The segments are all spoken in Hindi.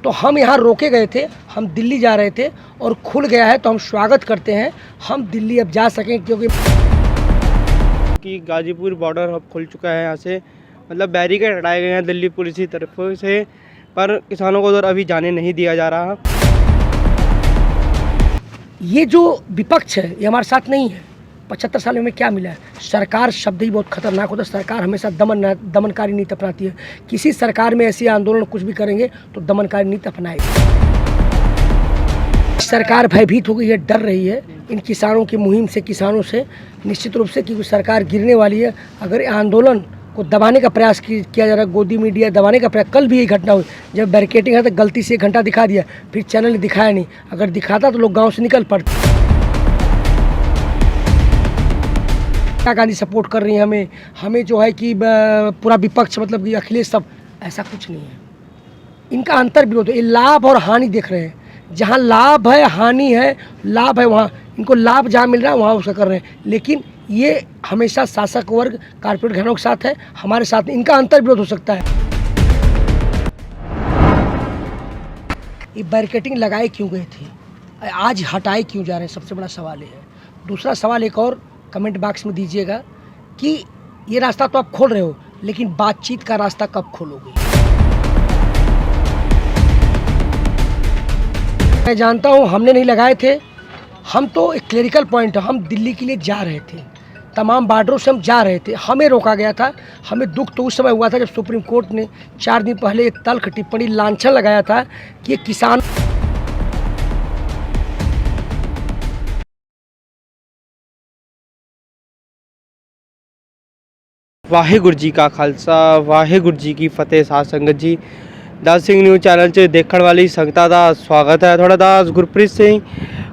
तो हम यहाँ रोके गए थे, हम दिल्ली जा रहे थे और खुल गया है तो हम स्वागत करते हैं, हम दिल्ली अब जा सकें क्योंकि कि गाजीपुर बॉर्डर अब खुल चुका है। यहाँ से मतलब बैरिकेड हटाए गए हैं दिल्ली पुलिस की तरफ से, पर किसानों को उधर अभी जाने नहीं दिया जा रहा। ये जो विपक्ष है ये हमारे साथ नहीं है। 75 सालों में क्या मिला है? सरकार शब्द ही बहुत खतरनाक होता है। सरकार हमेशा दमनकारी नीति अपनाती है। किसी सरकार में ऐसी आंदोलन कुछ भी करेंगे तो दमनकारी नीति अपनाएगी। सरकार भयभीत हो गई है, डर रही है इन किसानों की मुहिम से, किसानों से निश्चित रूप से, क्योंकि सरकार गिरने वाली है। अगर आंदोलन को दबाने का प्रयास किया जा रहा है, गोदी मीडिया दबाने का प्रयास, कल भी यही घटना हुई। जब बैरिकेडिंग है तो गलती से 1 घंटा दिखा दिया, फिर चैनल ने दिखाया नहीं। अगर दिखाता तो लोग गाँव से निकल पड़ते। इंदिरा गांधी सपोर्ट कर रही है हमें जो है कि पूरा विपक्ष मतलब कि अखिलेश सब, ऐसा कुछ नहीं है। इनका अंतर विरोध है, ये लाभ और हानि देख रहे हैं। जहाँ लाभ है हानि है, लाभ है वहाँ इनको लाभ जहाँ मिल रहा है वहाँ उसका कर रहे हैं। लेकिन ये हमेशा शासक वर्ग कारपोरेट घरानों के साथ है, हमारे साथ इनका अंतर विरोध हो सकता है। ये बैरिकेडिंग लगाए क्यों गए थे, आज हटाए क्यों जा रहे हैं, सबसे बड़ा सवाल ये है। दूसरा सवाल एक और कमेंट बॉक्स में दीजिएगा कि ये रास्ता तो आप खोल रहे हो, लेकिन बातचीत का रास्ता कब खोलोगे? मैं जानता हूँ हमने नहीं लगाए थे, हम तो एक क्लरिकल पॉइंट है, हम दिल्ली के लिए जा रहे थे, तमाम बॉर्डरों से हम जा रहे थे, हमें रोका गया था। हमें दुख तो उस समय हुआ था जब सुप्रीम कोर्ट ने 4 दिन पहले तल्ख टिप्पणी लांछन लगाया था कि किसान वाहिगुरू जी का खालसा वाहिगुरू जी की फतेह। साध संगत जी, दास सिंह न्यूज़ चैनल 'ਚ देखने वाली संगतां ਦਾ स्वागत है। थोड़ा दास गुरप्रीत सिंह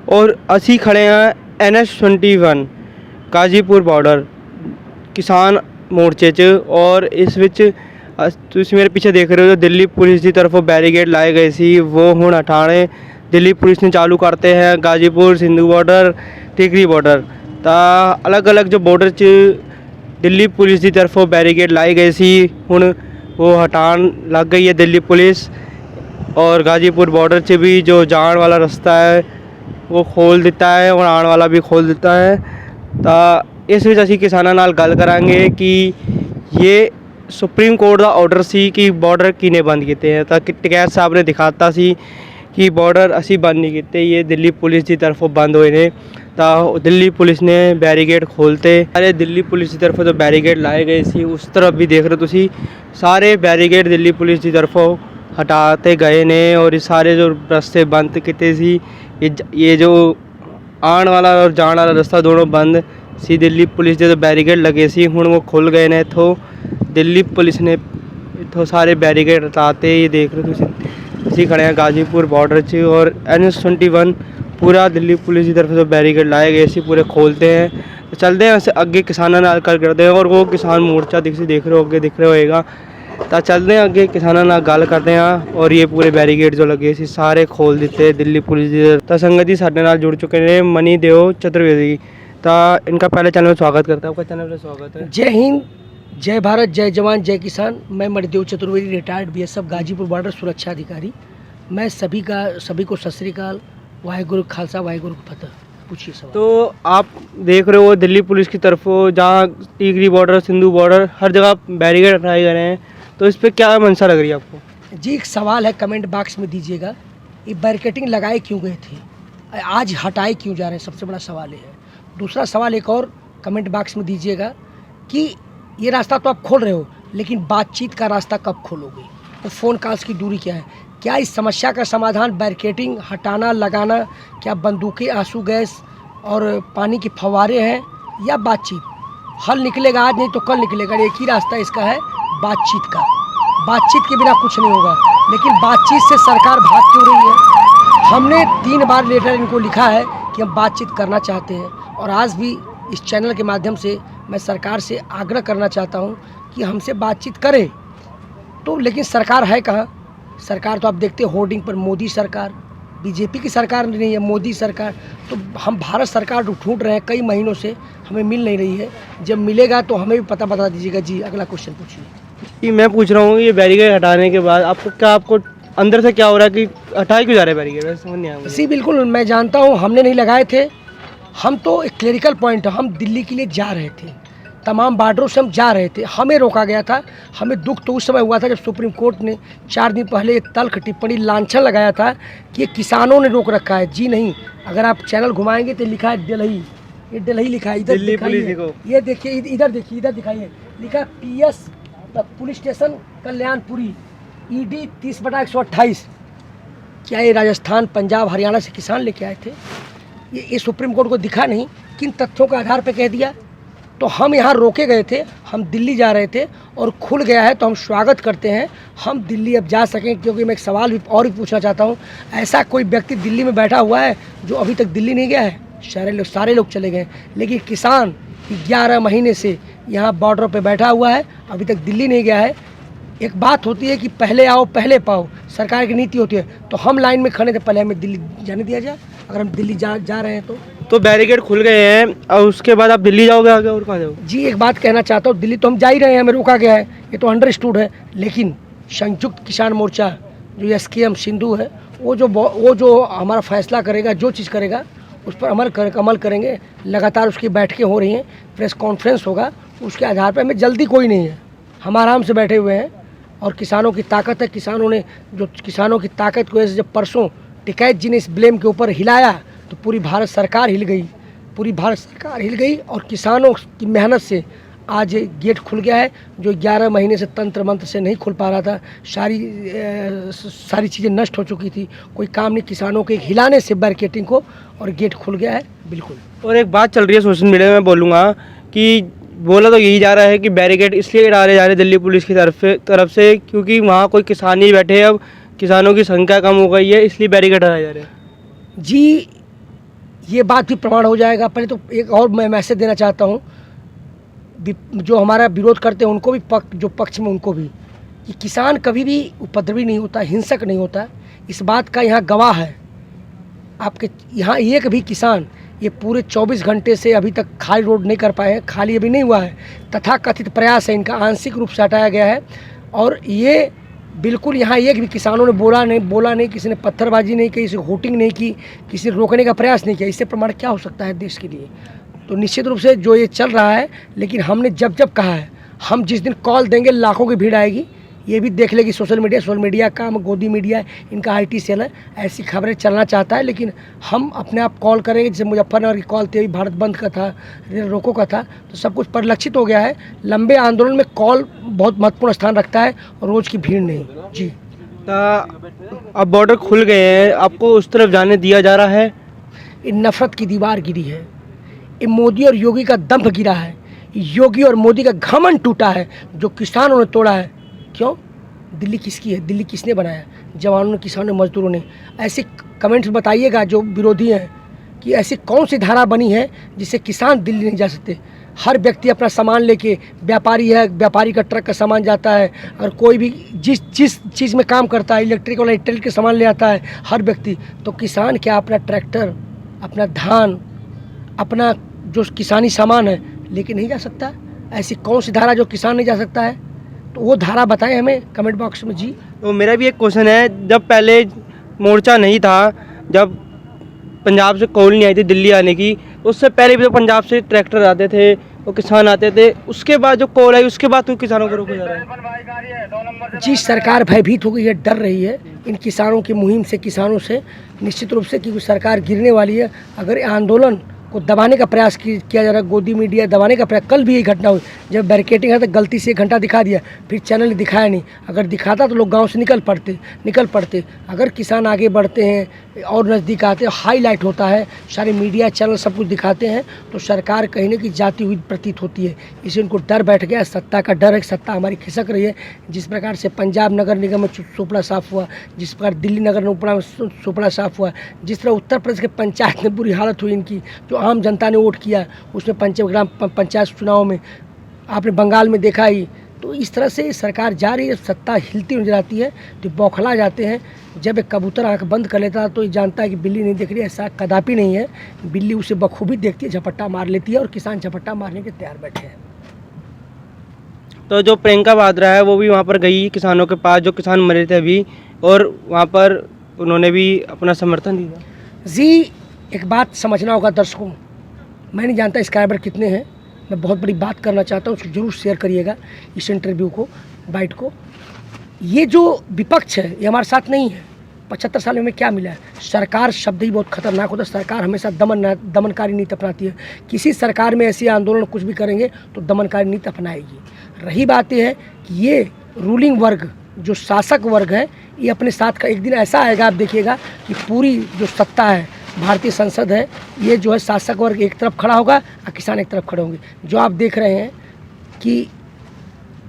और ਅਸੀਂ खड़े हैं NH-21 गाजीपुर बॉर्डर किसान मोर्चे 'ਚ और इस ਵਿੱਚ ਤੁਸੀਂ ਮੇਰੇ ਪਿੱਛੇ ਦੇਖ ਰਹੇ ਹੋ दिल्ली पुलिस की तरफों बैरीकेड लाए गए सी, वो ਹੁਣ हटाने दिल्ली पुलिस ने चालू करते हैं। गाजीपुर सिंधु बॉर्डर टिकरी बॉर्डर ਤਾਂ अलग-अलग जो बॉर्डर 'ਚ दिल्ली पुलिस की तरफों बैरीकेड लाए गए सी, हुण वो हटान लग गई है दिल्ली पुलिस। और गाजीपुर बॉर्डर से भी जो जान वाला रास्ता है वो खोल दिता है और आने वाला भी खोल दिता है। तो इस विच असीं किसानां नाल गल करांगे कि ये सुप्रीम कोर्ट का ऑर्डर सी कि बॉर्डर किने बंद किए हैं। तो टिकैत साहब ने दिखाता सी कि बॉर्डर असी बंद नहीं किए, ये दिल्ली पुलिस की तरफों बंद हुए ने। तो दिल्ली पुलिस ने बैरीकेड खोलते, सारे दिल्ली पुलिस की तरफों जो बैरीकेड लाए गए सी उस तरफ भी देख रहे हो तुसी, सारे बैरीकेड दिल्ली पुलिस की तरफों हटाते गए ने और ये सारे जो रास्ते बंद किए सी, ये जो आने वाला और जाने वाला रास्ता दोनों बंद सी। दिल्ली पुलिस के जो बैरीकेड लगे सी हुण वो खुल गए ने। इत्थों दिल्ली पुलिस ने इत्थों सारे बैरीकेड हटाते, ये देख रहे हो तुसी खड़े हैं गाजीपुर बॉर्डर 'ਚ और NH-21 पूरा दिल्ली पुलिस की तरफ से बैरीकेड लाए गए सी पूरे खोलते हैं। तो चलते हैं वैसे अगे किसानों नाल गल करते हैं और वो किसान मोर्चा देख रहे हो अगे दिख रहे होएगा। तो चलते हैं अगे किसानों नाल गल करते हैं और ये पूरे बैरीकेड जो लगे सी सारे खोल दिते दिल्ली पुलिस की। तो संगत जी साडे नाल जुड़ चुके हैं मनीदेव चतुर्वेदी, तो इनका पहले चैनल में स्वागत करता है। आपका चैनल में स्वागत है। जय हिंद, जय भारत, जय जवान, जय किसान। मैं Manidev Chaturvedi, retired BSF Ghazipur border सुरक्षा अधिकारी। मैं सभी को सत श्री अकाल, वाहेगुरु खालसा वाहेगुरु फतेह। पूछिए सवाल। तो आप देख रहे हो दिल्ली पुलिस की तरफों जहाँ टिकरी बॉर्डर सिंधु बॉर्डर हर जगह बैरीकेड हटाए गए हैं, तो इस पर क्या मंशा लग रही है आपको? जी एक सवाल है, कमेंट बॉक्स में दीजिएगा। ये बैरिकेडिंग लगाए क्यों गए थे, आज हटाए क्यों जा रहे हैं, सबसे बड़ा सवाल ये है। दूसरा सवाल एक और कमेंट बॉक्स में दीजिएगा कि ये रास्ता तो आप खोल रहे हो, लेकिन बातचीत का रास्ता कब खोलोगे? तो फ़ोन कॉल्स की दूरी क्या है? क्या इस समस्या का समाधान बैरिकेडिंग हटाना लगाना, क्या बंदूकें, आंसू गैस और पानी के फव्वारे हैं, या बातचीत? हल निकलेगा आज, नहीं तो कल निकलेगा। एक ही रास्ता इसका है, बातचीत का। बातचीत के बिना कुछ नहीं होगा, लेकिन बातचीत से सरकार भाग क्यों रही है? हमने 3 बार लेटर इनको लिखा है कि हम बातचीत करना चाहते हैं, और आज भी इस चैनल के माध्यम से मैं सरकार से आग्रह करना चाहता हूं कि हमसे बातचीत करें। तो लेकिन सरकार है कहाँ? सरकार तो आप देखते हैं होर्डिंग पर मोदी सरकार, बीजेपी की सरकार नहीं है, मोदी सरकार। तो हम भारत सरकार ढूंढ रहे हैं कई महीनों से, हमें मिल नहीं रही है। जब मिलेगा तो हमें भी पता बता दीजिएगा। जी अगला क्वेश्चन पूछिए। मैं पूछ रहा हूँ ये बैरिकेड हटाने के बाद आपको अंदर से क्या हो रहा है कि हटाए क्यों जा रहे हैं बैरिकेड, वैसे समझ नहीं आया मुझे। जी बिल्कुल, मैं जानता हूँ, हमने नहीं लगाए थे। हम तो एक क्लरिकल पॉइंट, हम दिल्ली के लिए जा रहे थे, तमाम बॉर्डरों से हम जा रहे थे, हमें रोका गया था। हमें दुख तो उस समय हुआ था जब सुप्रीम कोर्ट ने 4 दिन पहले एक तल्ख टिप्पणी लांछन लगाया था कि ये किसानों ने रोक रखा है। जी नहीं, अगर आप चैनल घुमाएंगे तो लिखा है दिल्ली, ये दिल्ली लिखा है, इधर दिल्ली पुलिस दिखाइए, देखो। ये देखिए, इधर देखिए, इधर दिखाइए, लिखा PS police station Kalyanpuri, ED 30/128। क्या ये राजस्थान, पंजाब, हरियाणा से किसान लेके आए थे? ये सुप्रीम कोर्ट को दिखा नहीं, किन तथ्यों के आधार पे कह दिया? तो हम यहाँ रोके गए थे, हम दिल्ली जा रहे थे और खुल गया है तो हम स्वागत करते हैं, हम दिल्ली अब जा सकें। क्योंकि मैं एक सवाल भी और भी पूछना चाहता हूँ, ऐसा कोई व्यक्ति दिल्ली में बैठा हुआ है जो अभी तक दिल्ली नहीं गया है? सारे लोग चले गए, लेकिन किसान 11 महीने से यहाँ बॉर्डर पे बैठा हुआ है, अभी तक दिल्ली नहीं गया है। एक बात होती है कि पहले आओ पहले पाओ, सरकार की नीति होती है। तो हम लाइन में खड़े थे, पहले हमें दिल्ली जाने दिया जाए, अगर हम दिल्ली जा रहे हैं तो बैरिकेड खुल गए हैं और उसके बाद आप दिल्ली जाओगे आगे, और कहाँ जाओगे? जी एक बात कहना चाहता हूँ, दिल्ली तो हम जा ही रहे हैं, हमें रोका गया है, ये तो अंडरस्टूड है। लेकिन संयुक्त किसान मोर्चा जो SKM सिंधु है, वो जो हमारा फैसला करेगा, जो चीज़ करेगा उस पर अमल करेंगे। लगातार उसकी बैठकें हो रही हैं, प्रेस कॉन्फ्रेंस होगा, उसके आधार पर हमें जल्दी कोई नहीं है, हम आराम से बैठे हुए हैं। और किसानों की ताकत है, किसानों की ताकत की वजह से जब परसों टिकैत जी ने इस ब्लेम के ऊपर हिलाया तो पूरी भारत सरकार हिल गई, और किसानों की मेहनत से आज गेट खुल गया है, जो 11 महीने से तंत्र मंत्र से नहीं खुल पा रहा था। सारी चीज़ें नष्ट हो चुकी थी, कोई काम नहीं, किसानों के हिलाने से बैरिकेटिंग को, और गेट खुल गया है बिल्कुल। और एक बात चल रही है सोशल मीडिया में, बोलूँगा कि बोला तो यही जा रहा है कि बैरिकेड इसलिए डाले जा रहे हैं दिल्ली पुलिस की तरफ से क्योंकि वहाँ कोई किसान नहीं बैठे, अब किसानों की संख्या कम हो गई है, इसलिए बैरिकेड डाले जा रहे हैं। जी ये बात भी प्रमाण हो जाएगा। पहले तो एक और मैं मैसेज देना चाहता हूँ, जो हमारा विरोध करते हैं उनको भी, पक्ष में उनको भी, कि किसान कभी भी उपद्रवी नहीं होता, हिंसक नहीं होता। इस बात का यहाँ गवाह है आपके यहाँ एक भी किसान ये पूरे 24 घंटे से अभी तक खाली रोड नहीं कर पाए हैं, खाली अभी नहीं हुआ है। तथाकथित प्रयास है इनका, आंशिक रूप से हटाया गया है। और ये बिल्कुल यहाँ एक भी किसानों ने बोला नहीं, किसी ने पत्थरबाजी नहीं की, किसी होटिंग नहीं की, किसी ने रोकने का प्रयास नहीं किया। इससे प्रमाण क्या हो सकता है देश के लिए? तो निश्चित रूप से जो ये चल रहा है, लेकिन हमने जब कहा है, हम जिस दिन कॉल देंगे लाखों की भीड़ आएगी। ये भी देख लेगी सोशल मीडिया का, गोदी मीडिया इनका IT सेल है, ऐसी खबरें चलना चाहता है। लेकिन हम अपने आप कॉल करेंगे, जैसे मुजफ्फरनगर की कॉल थी, भारत बंद का था, रोको का था, तो सब कुछ परिलक्षित हो गया है। लंबे आंदोलन में कॉल बहुत महत्वपूर्ण स्थान रखता है, और रोज़ की भीड़ नहीं। जी अब बॉर्डर खुल गए हैं, आपको उस तरफ जाने दिया जा रहा है? ये नफरत की दीवार गिरी है, ये मोदी और योगी का दंभ गिरा है, योगी और मोदी का घमंड टूटा है, जो किसानों ने तोड़ा है। क्यों? दिल्ली किसकी है? दिल्ली किसने बनाया? जवानों ने, किसानों ने, मजदूरों ने। ऐसे कमेंट्स बताइएगा जो विरोधी हैं कि ऐसी कौन सी धारा बनी है जिससे किसान दिल्ली नहीं जा सकते। हर व्यक्ति अपना सामान लेके, व्यापारी है, व्यापारी का ट्रक का सामान जाता है, और कोई भी जिस चीज़ में काम करता है, इलेक्ट्रिक वाला इलेक्ट्रिक का सामान ले आता है हर व्यक्ति। तो किसान क्या अपना ट्रैक्टर, अपना धान, अपना जो किसानी सामान है लेके नहीं जा सकता? ऐसी कौन सी धारा जो किसान नहीं जा सकता है? तो वो धारा बताएं हमें कमेंट बॉक्स में। जी तो मेरा भी एक क्वेश्चन है, जब पहले मोर्चा नहीं था, जब पंजाब से कॉल नहीं आई थी दिल्ली आने की, उससे पहले भी तो पंजाब से ट्रैक्टर आते थे और किसान आते थे, उसके बाद जो कॉल आई उसके बाद तो किसानों को रोका जा रहा है? जी सरकार भयभीत हो गई है, डर रही है इन किसानों की मुहिम से, किसानों से, निश्चित रूप से, क्योंकि सरकार गिरने वाली है। अगर आंदोलन को दबाने का प्रयास किया जा रहा है, गोदी मीडिया दबाने का प्रयास। कल भी ये घटना हुई, जब बैरिकेटिंग है तो गलती से 1 घंटा दिखा दिया, फिर चैनल ने दिखाया नहीं। अगर दिखाता तो लोग गांव से निकल पड़ते। अगर किसान आगे बढ़ते हैं और नज़दीक आते हैं, हाईलाइट होता है, सारे मीडिया चैनल सब कुछ दिखाते हैं, तो सरकार कहीं ना कहीं जाती हुई प्रतीत होती है। इसे उनको डर बैठ गया, सत्ता का डर है, सत्ता हमारी खिसक रही है। जिस प्रकार से पंजाब नगर निगम में सुपड़ा साफ हुआ, जिस प्रकार दिल्ली नगर निगम में सुपड़ा साफ हुआ, जिस तरह उत्तर प्रदेश के पंचायत में बुरी हालत हुई इनकी, जो आम जनता ने वोट किया उसमें ग्राम पंचायत चुनाव में, आपने बंगाल में देखा ही। तो इस तरह से सरकार जा रही है, सत्ता हिलती नजर आती है तो बौखला जाते हैं। जब एक कबूतर आंख बंद कर लेता है तो ये जानता है कि बिल्ली नहीं देख रही है, ऐसा कदापि नहीं है। बिल्ली उसे बखूबी देखती है, झपट्टा मार लेती है, और किसान झपट्टा मारने के तैयार बैठे हैं। तो जो प्रियंका वाड्रा है वो भी वहाँ पर गई किसानों के पास, जो किसान मरे थे अभी और वहाँ पर उन्होंने भी अपना समर्थन दिया। जी, एक बात समझना होगा दर्शकों, मैं नहीं जानता सब्सक्राइबर कितने हैं, मैं बहुत बड़ी बात करना चाहता हूँ, उसको जरूर शेयर करिएगा इस इंटरव्यू को, बाइट को। ये जो विपक्ष है ये हमारे साथ नहीं है। 75 साल में क्या मिला है? सरकार शब्द ही बहुत खतरनाक होता है। सरकार हमेशा दमनकारी नीति अपनाती है। किसी सरकार में ऐसे आंदोलन कुछ भी करेंगे तो दमनकारी नीति अपनाएगी। रही बात यह है कि ये रूलिंग वर्ग, जो शासक वर्ग है, ये अपने साथ का एक दिन ऐसा आएगा, आप देखिएगा कि पूरी जो सत्ता है, भारतीय संसद है, ये जो है शासक वर्ग एक तरफ खड़ा होगा और किसान एक तरफ खड़े होंगे। जो आप देख रहे हैं कि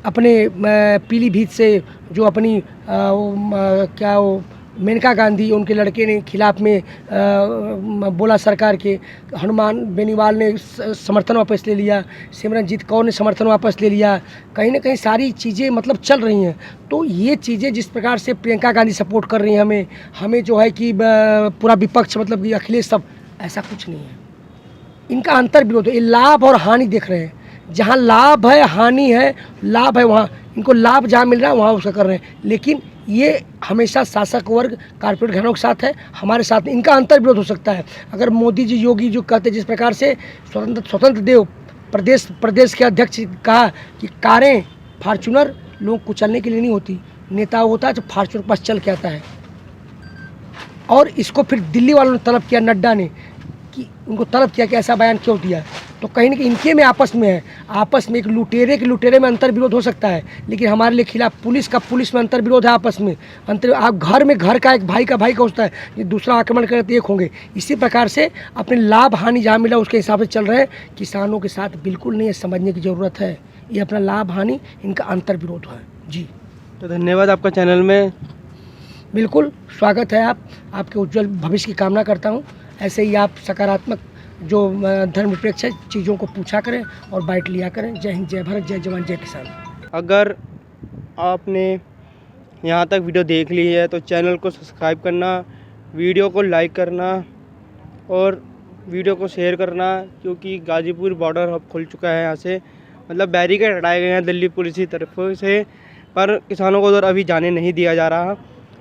अपने पीलीभीत से जो अपनी मेनका गांधी, उनके लड़के ने खिलाफ में बोला सरकार के, हनुमान बेनीवाल ने समर्थन वापस ले लिया, सिमरनजीत कौर ने समर्थन वापस ले लिया, कहीं ना कहीं सारी चीज़ें मतलब चल रही हैं। तो ये चीज़ें जिस प्रकार से प्रियंका गांधी सपोर्ट कर रही हैं हमें जो है कि पूरा विपक्ष मतलब कि अखिलेश सब, ऐसा कुछ नहीं है। इनका अंतर विरोध है, ये लाभ और हानि देख रहे हैं। जहाँ लाभ है हानि है, लाभ है वहाँ इनको लाभ जहाँ मिल रहा है वहाँ उसका कर रहे हैं। लेकिन ये हमेशा शासक वर्ग कारपोरेट घरानों के साथ है, हमारे साथ नहीं। इनका अंतर विरोध हो सकता है। अगर मोदी जी, योगी जो कहते, जिस प्रकार से स्वतंत्र देव प्रदेश के अध्यक्ष कहा कि कारें फार्चूनर लोग कुचलने के लिए नहीं होती, नेता होता है जो फार्चूनर के पास चल के आता है। और इसको फिर दिल्ली वालों ने तलब किया, नड्डा ने, कि उनको तलब किया कि ऐसा बयान क्यों दिया। तो कहीं ना कहीं इनके में आपस में है, आपस में एक लुटेरे के लुटेरे में अंतर विरोध हो सकता है, लेकिन हमारे लिए खिलाफ पुलिस में अंतर विरोध है आपस में। आप घर का एक भाई का होता है, ये दूसरा आक्रमण करे तो एक होंगे। इसी प्रकार से अपने लाभ हानि जहाँ मिला उसके हिसाब से चल रहे हैं। किसानों के साथ बिल्कुल नहीं है, समझने की ज़रूरत है। ये अपना लाभ हानि, इनका अंतर विरोध है जी। तो धन्यवाद आपका चैनल में। बिल्कुल स्वागत है, आपके उज्जवल भविष्य की कामना करता हूँ। ऐसे ही आप सकारात्मक जो धर्मनिरपेक्ष चीज़ों को पूछा करें और बाइट लिया करें। जय हिंद, जय भारत, जय जवान, जय किसान। अगर आपने यहाँ तक वीडियो देख ली है तो चैनल को सब्सक्राइब करना, वीडियो को लाइक करना और वीडियो को शेयर करना, क्योंकि गाजीपुर बॉर्डर अब खुल चुका है। यहाँ से मतलब बैरिकेड हटाए गए हैं दिल्ली पुलिस की तरफ से, पर किसानों को उधर अभी जाने नहीं दिया जा रहा।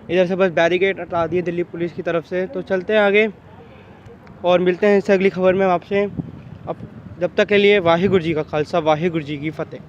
इधर से बस बैरिकेड हटा दिए दिल्ली पुलिस की तरफ से। तो चलते हैं आगे और मिलते हैं इससे अगली खबर में आपसे। अब जब तक के लिए वाहिगुरु जी का खालसा, वाहिगुरु जी की फतेह।